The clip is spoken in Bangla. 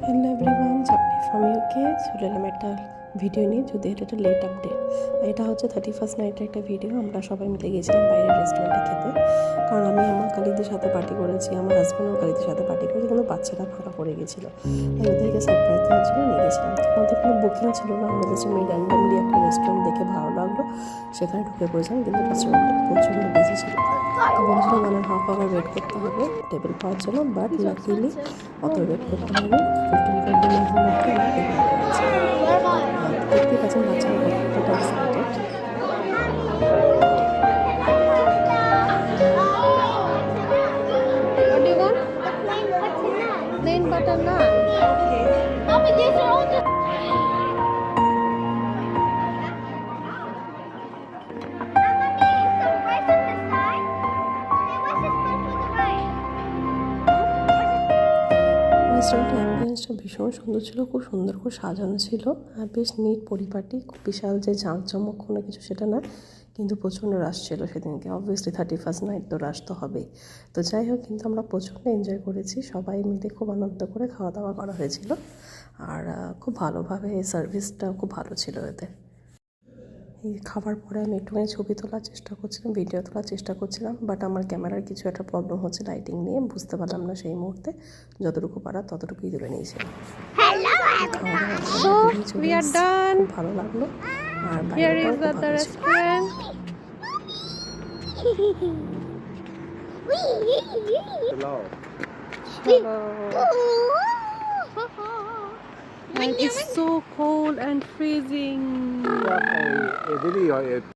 Hello everyone, Chapri from UK চলে এলাম একটা ভিডিও নিয়ে। যদি এটা একটা লেট আপডেট, এটা হচ্ছে 31st নাইটের একটা ভিডিও। আমরা সবাই মিলে গিয়েছিলাম বাইরের রেস্টুরেন্টে খেতে, কারণ আমি আমার কালিদের সাথে পার্টি করেছি, আমার হাজব্যান্ডও কালিদের সাথে পার্টি করেছি, কিন্তু বাচ্চারা ফাঁকা পড়ে গেছিলো, তাই ওদেরকে সারপ্রাইজ দেওয়ার জন্য নিয়ে গেছিলাম। আমাদের কোনো বুকিং ছিল না, আমরা জাস্ট আমি র্যান্ডামলি একটা রেস্টুরেন্ট দেখে ভালো লাগলো, সেখানে ঢুকে পড়েছিলাম। কিন্তু রেস্টুরেন্টটা প্রচণ্ড বিজি ছিল, তো বলেছিল 1.5 hour ওয়েট করতে হবে টেবিল পাওয়ার জন্য, বাট লাকিলি অত ওয়েট করতে হবে 15-20 মিনিটের মধ্যে আমরা টেবিল পেয়েছি। দেখতে পাচ্ছেন বাচ্চারা কতটা excited. What do you want? Plain butter naan. Okay. Mommy, these are all just... রেস্টুরেন্টের অ্যাম্বিয়েন্সটা ভীষণ সুন্দর ছিল, খুব সুন্দর করে সাজানো ছিল, আর বেশ নিট পরিপাটি। খুব বিশাল যে জাঁকজমক কোনো কিছু সেটা না, কিন্তু প্রচণ্ড রাশ ছিল সেদিনকে। অবভিয়াসলি 31st নাইট তো রাশ তো হবেই। তো যাই হোক, কিন্তু আমরা প্রচণ্ড এনজয় করেছি, সবাই মিলে খুব আনন্দ করে খাওয়া দাওয়া করা হয়েছিল, আর খুব ভালোভাবে সার্ভিসটা খুব ভালো ছিল এদের। এই খাবার পরে আমি একটুখানি ছবি তোলার চেষ্টা করছিলাম, ভিডিও তোলার চেষ্টা করছিলাম, বাট আমার ক্যামেরার কিছু একটা প্রবলেম হচ্ছে লাইটিং নিয়ে, বুঝতে পারলাম না সেই মুহূর্তে। যতটুকু পারা ততটুকুই তুলে নিয়েছিলাম। So we are done. ভালো লাগলো, আর Here বাইরেটাও is খুব the ভালো ছিল। restaurant. And it's so cold and freezing.